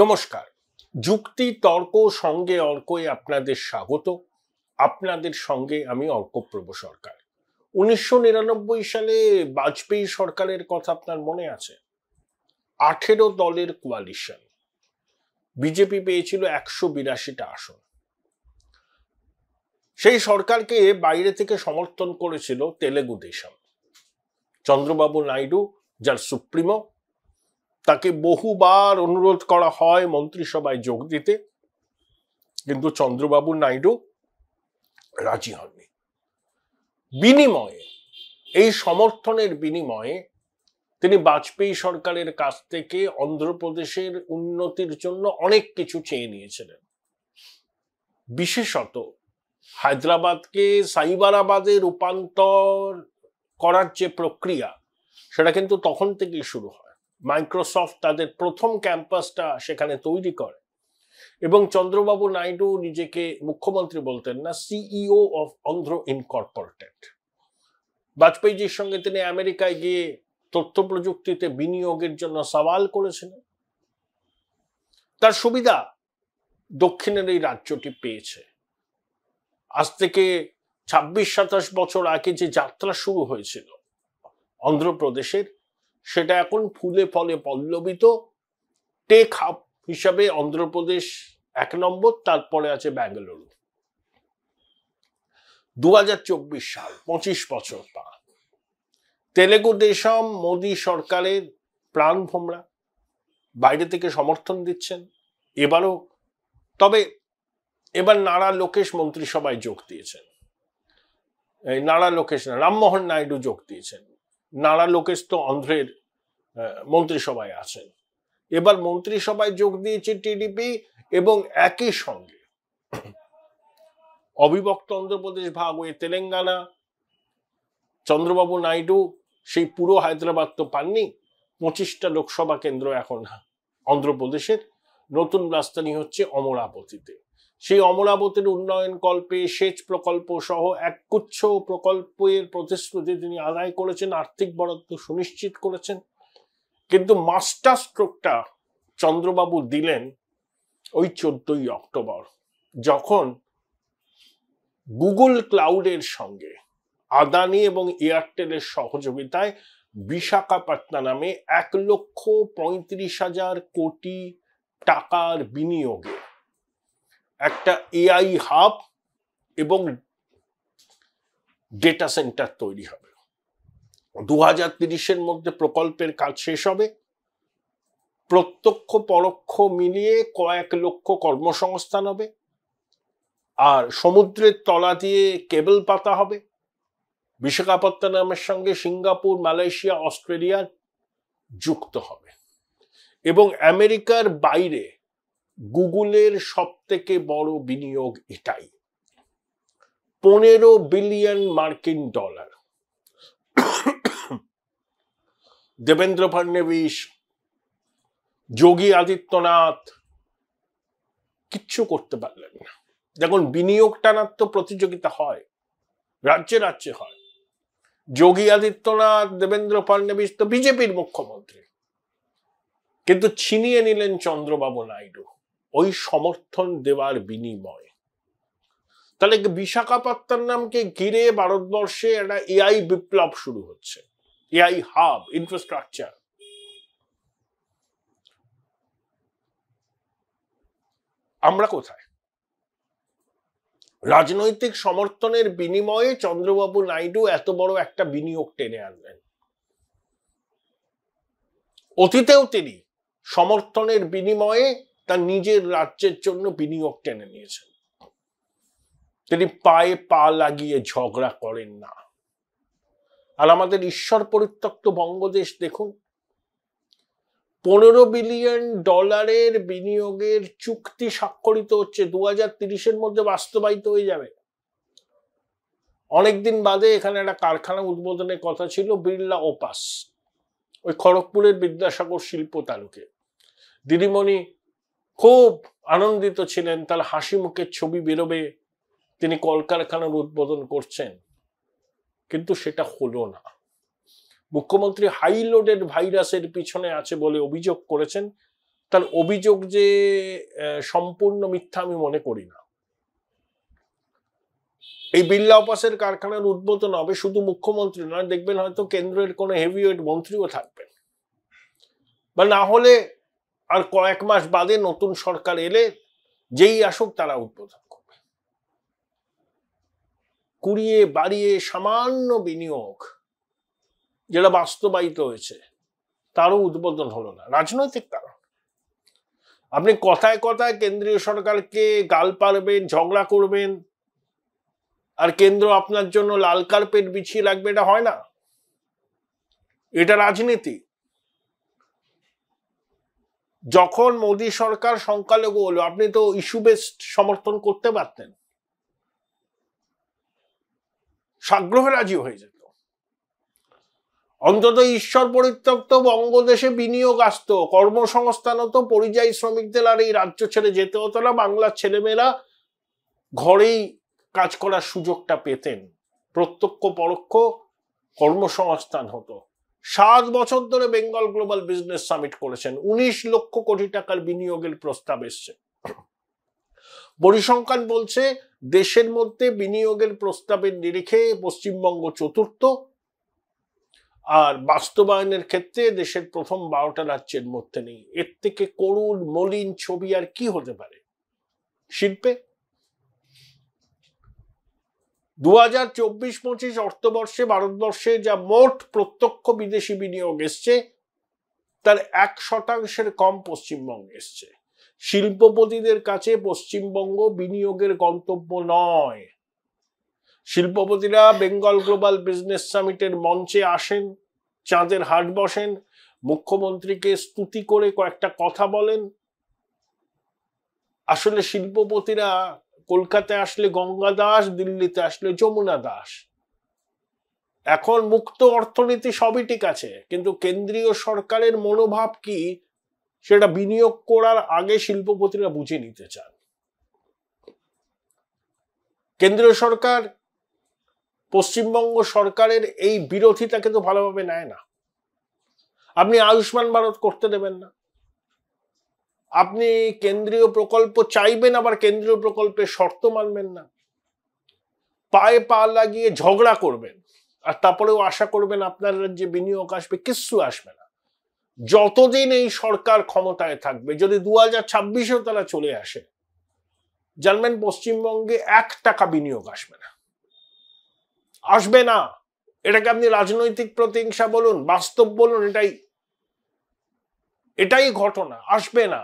নমস্কার। যুক্তি তর্ক সঙ্গে অর্কয়ে আপনাদের স্বাগত। আপনাদের সঙ্গে আমি অর্কপ্রভ সরকার। 1999 সালে বাজপেয়ী সরকারের কথা আপনার মনে আছে? 18 দলের কোয়ালিশন, বিজেপি পেয়েছিল 182টা আসন। সেই সরকারকে বাইরে থেকে সমর্থন করেছিল তেলেগু দেশম। চন্দ্রবাবু নাইডু, যার সুপ্রিমো, তাকে বহুবার অনুরোধ করা হয় মন্ত্রিসভায় যোগ দিতে, কিন্তু চন্দ্রবাবু নাইডু রাজি হননি। বিনিময়ে, এই সমর্থনের বিনিময়ে তিনি বাজপেয়ী সরকারের কাছ থেকে অন্ধ্রপ্রদেশের উন্নতির জন্য অনেক কিছু চেয়ে নিয়েছিলেন। বিশেষত হায়দ্রাবাদকে সাইবারাবাদে রূপান্তর করার যে প্রক্রিয়া, সেটা কিন্তু তখন থেকেই শুরু হয়। মাইক্রোসফট তাদের প্রথম ক্যাম্পাসটা সেখানে তৈরি করে এবং চন্দ্রবাবু নাইডু নিজেকে মুখ্যমন্ত্রী বলতেন না, সিইও অফ অন্ধ্র ইনকর্পোরেটেড। বাজপেয়ীজির সঙ্গে তিনি আমেরিকায় গিয়ে তথ্য প্রযুক্তিতে বিনিয়োগের জন্য সওয়াল করেছিলেন। তার সুবিধা দক্ষিণের এই রাজ্যটি পেয়েছে। আজ থেকে 26-27 বছর আগে যে যাত্রা শুরু হয়েছিল অন্ধ্রপ্রদেশের, সেটা এখন ফুলে ফলে পল্লবিত। টেক হাব হিসাবে অন্ধ্রপ্রদেশ 1 নম্বর, তারপরে আছে ব্যাঙ্গালুরু। 2024 সাল, 25 বছর পর তেলেগু দেশম মোদী সরকারের প্রাণ ভোমরা, বাইরে থেকে সমর্থন দিচ্ছেন এবারও। তবে এবার নারা লোকেশ মন্ত্রিসভায় যোগ দিয়েছেন। নারা লোকেশ না, রামমোহন নাইডু যোগ দিয়েছেন। নারা লোকেশ তো অন্ধ্রের মন্ত্রিসভায় আছেন। এবার মন্ত্রিসভায় যোগ দিয়েছে টিডিপি এবং একই সঙ্গে অবিভক্ত অন্ধ্রপ্রদেশ ভাগ হয়ে তেলেঙ্গানা। চন্দ্রবাবু নাইডু সেই পুরো হায়দ্রাবাদ তো পাননি। 25টা লোকসভা কেন্দ্র এখন অন্ধ্রপ্রদেশের। নতুন রাজধানী হচ্ছে অমরাবতীতে। সেই অমরাবতীর উন্নয়ন কল্পে সেচ প্রকল্প সহ একগুচ্ছ প্রকল্পের প্রতিশ্রুতি তিনি আদায় করেছেন, আর্থিক বরাদ্দ সুনিশ্চিত করেছেন। কিন্তু মাস্টার স্ট্রোকটা চন্দ্রবাবু দিলেন ওই 14ই অক্টোবর, যখন গুগল ক্লাউডের সঙ্গে আদানি এবং এয়ারটেলের সহযোগিতায় বিশাখাপত্তনমে 1,35,000 কোটি টাকার বিনিয়োগে একটা এআই হাব এবং ডেটা সেন্টার তৈরি হবে। 2030-এর মধ্যে প্রকল্পের কাজ শেষ হবে। প্রত্যক্ষ পরোক্ষ মিলিয়ে কয়েক লক্ষ কর্মসংস্থান হবে। আর সমুদ্রের তলা দিয়ে কেবল পাতা হবে। বিশাখাপত্তনমের সঙ্গে সিঙ্গাপুর, মালয়েশিয়া, অস্ট্রেলিয়া যুক্ত হবে। এবং আমেরিকার বাইরে গুগলের সব থেকে বড় বিনিয়োগ এটাই, $15 বিলিয়ন মার্কিন ডলার। দেবেন্দ্র ফডনবিস, যোগী আদিত্যনাথ কিচ্ছু করতে পারলেন না। দেখুন, বিনিয়োগ টানার তো প্রতিযোগিতা হয়, রাজ্যে রাজ্যে হয়। যোগী আদিত্যনাথ, দেবেন্দ্র ফডনবিস তো বিজেপির মুখ্যমন্ত্রী, কিন্তু ছিনিয়ে নিলেন চন্দ্রবাবু নাইডু ওই সমর্থন দেওয়ার বিনিময়ে। তাহলে বিশাখাপত্তনমকে ঘিরে ভারতবর্ষে একটা এআই বিপ্লব শুরু হচ্ছে, এআই হাব, ইনফ্রাস্ট্রাকচার। আমরা কোথায়? রাজনৈতিক সমর্থনের বিনিময়ে চন্দ্রবাবু নাইডু এত বড় একটা বিনিয়োগ টেনে আনলেন। অতীতেও তিনি সমর্থনের বিনিময়ে তার নিজের রাজ্যের জন্য বিনিয়োগ টেনে নিয়েছেন। তিনি পায়ে পা লাগিয়ে ঝগড়া করেন না। আর আমাদের ঈশ্বর পরিত্যক্ত বঙ্গদেশ দেখুন, $15 বিলিয়ন বিনিয়োগের চুক্তি স্বাক্ষরিত হচ্ছে, 2030-এর মধ্যে বাস্তবায়িত হয়ে যাবে। অনেকদিন বাদে এখানে একটা কারখানা উদ্বোধনের কথা ছিল, বিড়লা ওপাস, ওই খড়গপুরের বিদ্যাসাগর শিল্প তালুকে। দিদিমণি খুব আনন্দিত ছিলেন, তার হাসি মুখের ছবি বেরোবে, তিনি কলকারখানার উদ্বোধন করছেন। কিন্তু সেটা হলো না। মুখ্যমন্ত্রী হাই লোডেড ভাইরাসের পিছনে আছে বলে অভিযোগ করেছেন, তার অভিযোগ যে সম্পূর্ণ মিথ্যা আমি মনে করি না। এই বিড়লা অপাসের কারখানার উদ্বোধন হবে শুধু মুখ্যমন্ত্রী নয়, দেখবেন হয়তো কেন্দ্রের কোনো হেভিওয়েট মন্ত্রীও থাকবেন, বা না হলে আর কয়েক মাস বাদে নতুন সরকার এলে যেই আসুক তারা উদ্বোধন করবে। কুড়িয়ে বাড়িয়ে সামান্য বিনিয়োগ যেটা বাস্তবায়িত হয়েছে তারও উদ্বোধন হলো না, রাজনৈতিক কারণ। আপনি কথায় কথায় কেন্দ্রীয় সরকারকে গাল পারবেন, ঝগড়া করবেন, আর কেন্দ্র আপনার জন্য লাল কার্পেট বিছিয়ে রাখবে, এটা হয় না, এটা রাজনীতি। যখন মোদী সরকার সংখ্যালঘু হলো, আপনি তো ইস্যু বেসড সমর্থন করতে পারতেন, সাগ্রহে রাজি হয়ে যেত। অন্তত ঈশ্বর পরিত্যক্ত বঙ্গদেশে বিনিয়োগ আসতো, কর্মসংস্থান হতো, পরিযায়ী শ্রমিকদের আর এই রাজ্য ছেড়ে যেতে হতো না, বাংলার ছেলেমেয়েরা ঘরেই কাজ করার সুযোগটা পেতেন, প্রত্যক্ষ পরোক্ষ কর্মসংস্থান হতো। 7 বছর ধরে বেঙ্গল গ্লোবাল বিজনেস সামিট করেছেন, 19 লক্ষ কোটি টাকার বিনিয়োগের প্রস্তাব এসছে। পরিসংখ্যান বলছে দেশের মধ্যে বিনিয়োগের প্রস্তাবের নিরিখে পশ্চিমবঙ্গ চতুর্থ, আর বাস্তবায়নের ক্ষেত্রে দেশের প্রথম 12টা রাজ্যের মধ্যে নেই। এর থেকে করুণ মলিন ছবি আর কি হতে পারে শিল্পে? 2024-25 অর্থবর্ষে ভারতবর্ষে যা মোট প্রত্যক্ষ বিদেশি বিনিয়োগ এসছে তার 1% কম পশ্চিমবঙ্গে এসছে। শিল্পপতিদের কাছে পশ্চিমবঙ্গ বিনিয়োগের গন্তব্য নয়। শিল্পপতিরা বেঙ্গল গ্লোবাল বিজনেস সামিটের মঞ্চে আসেন, চাঁদের হাট বসেন, মুখ্যমন্ত্রীকে স্তুতি করে কয়েকটা কথা বলেন। আসলে শিল্পপতিরা কলকাতায় আসলে গঙ্গা দাস, দিল্লিতে আসলে যমুনা দাস। এখন মুক্ত অর্থনীতি সবই ঠিক আছে, কিন্তু কেন্দ্রীয় সরকারের মনোভাব কি সেটা বিনিয়োগ করার আগে শিল্পপতিরা বুঝে নিতে চান। কেন্দ্রীয় সরকার পশ্চিমবঙ্গ সরকারের এই বিরোধিতাকে তো ভালোভাবে নেয় না। আপনি আয়ুষ্মান ভারত করতে দেবেন না, আপনি কেন্দ্রীয় প্রকল্প চাইবেন, আবার কেন্দ্রীয় প্রকল্পের শর্ত মানবেন না, পায়ে পা লাগিয়ে ঝগড়া করবেন, আর তারপরেও আশা করবেন আপনার রাজ্যে বিনিয়োগ আসবে। কিচ্ছু আসবে না যতদিন এই সরকার ক্ষমতায় থাকবে। যদি 2026-এও তারা চলে আসে, জানবেন পশ্চিমবঙ্গে 1 টাকা বিনিয়োগ আসবে না, আসবে না। এটাকে আপনি রাজনৈতিক প্রতিহিংসা বলুন, বাস্তব বলুন, এটাই ঘটনা, আসবে না।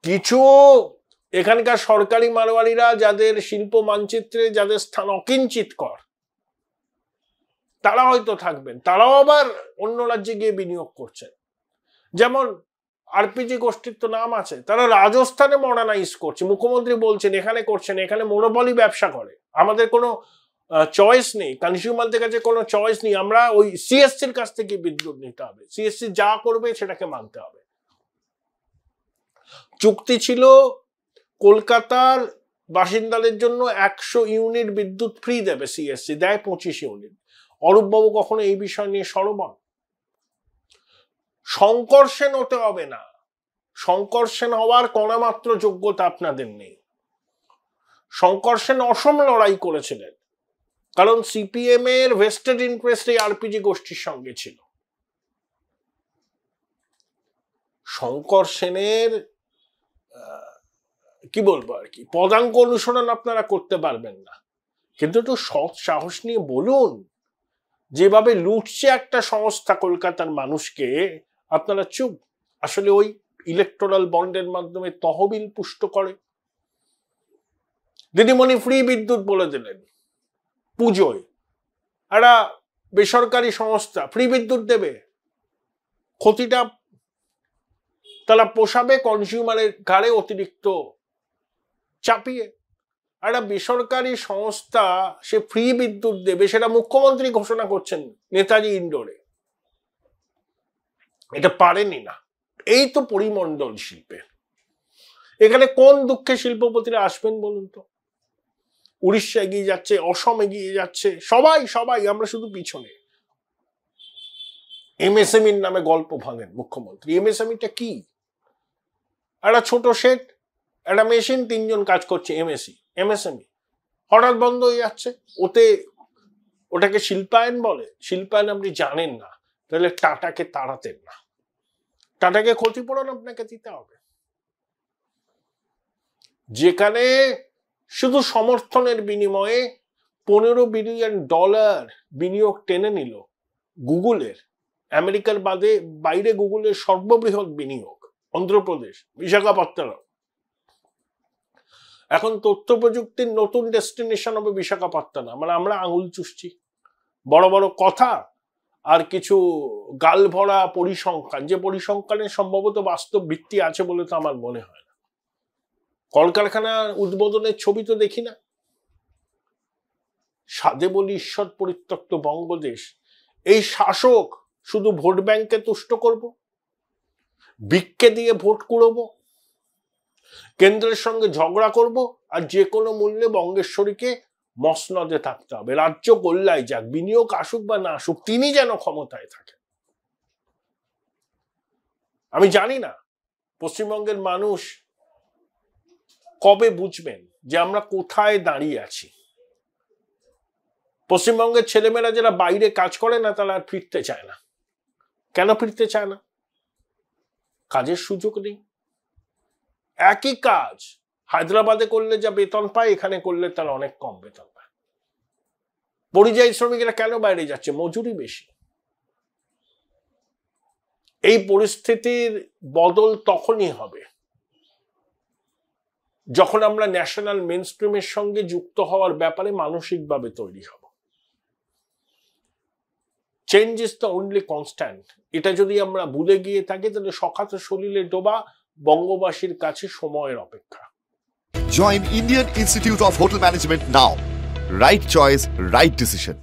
কিছু এখানকার সরকারি মারোয়ারিরা যাদের শিল্প মানচিত্রে যাদের স্থান অকিঞ্চিতকর, তারা হয়তো থাকবেন, তারাও আবার অন্য রাজ্যে গিয়ে বিনিয়োগ করছেন। যেমন আরপিজি গোষ্ঠীর তো নাম আছে, তারা রাজস্থানে মডার্নাইজ করছে, মুখ্যমন্ত্রী বলছেন এখানে করছেন, এখানে মনোপলি ব্যবসা করে, আমাদের কোনো চয়েস নেই, কনজিউমারদের কাছে কোনো চয়েস নেই, আমরা ওই সিএসসির কাছ থেকে বিদ্যুৎ নিতে হবে, সিএসসি যা করবে সেটাকে মানতে হবে। চুক্তি ছিল কলকাতার বাসিন্দাদের জন্য 100 ইউনিট বিদ্যুৎ ফ্রি দেবে, সিএসসি দেয় 25 ইউনিট। অরূপবাবু কখনো এই বিষয় নিয়ে সরব হন? সংকর্ষণ হতে হবে না, সংকর্ষণ হওয়ার কোনমাত্র যোগ্যতা আপনাদের নেই। সংকর্ষণ অসম লড়াই করেছিলেন, কারণ সিপিএম এর ভেস্টেড ইন্টারেস্ট এই আরপিজি গোষ্ঠীর সঙ্গে ছিল। সংকর্ষণের কি বলবো আর কি, পদাঙ্ক অনুসরণ আপনারা করতে পারবেন না, কিন্তু একটু সৎ সাহস নিয়ে বলুন, যেভাবে লুটছে একটা সংস্থা কলকাতার মানুষকে, আপনারা চুপ। আসলে ওই ইলেকটোরাল বন্ডের মাধ্যমে তহবিল পুষ্ট করে। দিদিমণি ফ্রি বিদ্যুৎ বলে দিলেন পুজোয়, একটা বেসরকারি সংস্থা ফ্রি বিদ্যুৎ দেবে, ক্ষতিটা তারা পোষাবে কনজিউমারের ঘাড়ে অতিরিক্ত চাপিয়ে। একটা বেসরকারি সংস্থা সে ফ্রি বিদ্যুৎ দেবে, সেটা মুখ্যমন্ত্রী ঘোষণা করছেন নেতাজি ইন্ডোরে, এটা পারেনি না। এই তো পরিমণ্ডল শিল্পে। এখানে কোন দুঃখে শিল্পপতিরা আসবেন বলুন তো? উড়িষ্যা এগিয়ে যাচ্ছে, অসম এগিয়ে যাচ্ছে, সবাই আমরা শুধু পিছনে। এমএসএমইর নামে গল্প ভাঙেন মুখ্যমন্ত্রী। এমএসএমইটা কি? একটা ছোট শেড, একটা মেশিন, 3 জন কাজ করছে। এমএসএমই হঠাৎ বন্ধ হয়ে যাচ্ছে। ওটাকে শিল্পায়ন বলে? শিল্পায়ন আপনি জানেন না, তাহলে টাটাকে তাড়াতেন না। টাটাকে ক্ষতিপূরণ আপনাকে দিতে হবে। যেখানে শুধু সমর্থনের বিনিময়ে $15 বিলিয়ন বিনিয়োগ টেনে নিল গুগলের, আমেরিকার বাইরে গুগলের সর্ববৃহৎ বিনিয়োগ অন্ধ্রপ্রদেশ, বিশাখাপত্তনম। এখন তথ্য প্রযুক্তির নতুন ডেস্টিনেশন হবে বিশাখাপত্তনম। মানে আমরা আঙুল চুষছি, বড় বড় কথা আর কিছু গাল ভরা পরিসংখ্যান, যে পরিসংখ্যানের সম্ভবত বাস্তব ভিত্তি আছে বলে তো আমার মনে হয় না। কলকারখানার উদ্বোধনের ছবি তো দেখি না। সাধে বলি ঈশ্বর পরিত্যক্ত বঙ্গদেশ। এই শাসক শুধু ভোট ব্যাংকে তুষ্ট করব, ভিক্ষে দিয়ে ভোট কুড়বো, কেন্দ্রের সঙ্গে ঝগড়া করব, আর যে কোনো মূল্যে বঙ্গেশ্বরীকে মসনদে থাকতে হবে। রাজ্য গোল্লায় যাক, বিনিয়োগ আসুক বা না আসুক, তিনি যেন ক্ষমতায় থাকেন। আমি জানি না পশ্চিমবঙ্গের মানুষ কবে বুঝবেন যে আমরা কোথায় দাঁড়িয়ে আছি। পশ্চিমবঙ্গের ছেলেমেয়েরা যারা বাইরে কাজ করে না, তারা আর ফিরতে চায় না। কেন ফিরতে চায় না? কাজের সুযোগ নেই। একই কাজ হায়দ্রাবাদে করলে যা বেতন পায়, এখানে করলে তারা অনেক কম বেতন পায়। পরিযায়ী শ্রমিকেরা কেন বাইরে যাচ্ছে? মজুরি বেশি। এই পরিস্থিতির বদল তখনই হবে যখন আমরা ন্যাশনাল মেইনস্ট্রিমের সঙ্গে যুক্ত হওয়ার ব্যাপারে মানসিকভাবে তৈরি হব। Change is the only constant. এটা যদি আমরা ভুলে গিয়ে থাকি, তাহলে সখাত সলিলে ডোবা বঙ্গবাসীর কাছে সময়ের অপেক্ষা। Join Indian Institute of Hotel Management now. Right choice, right decision.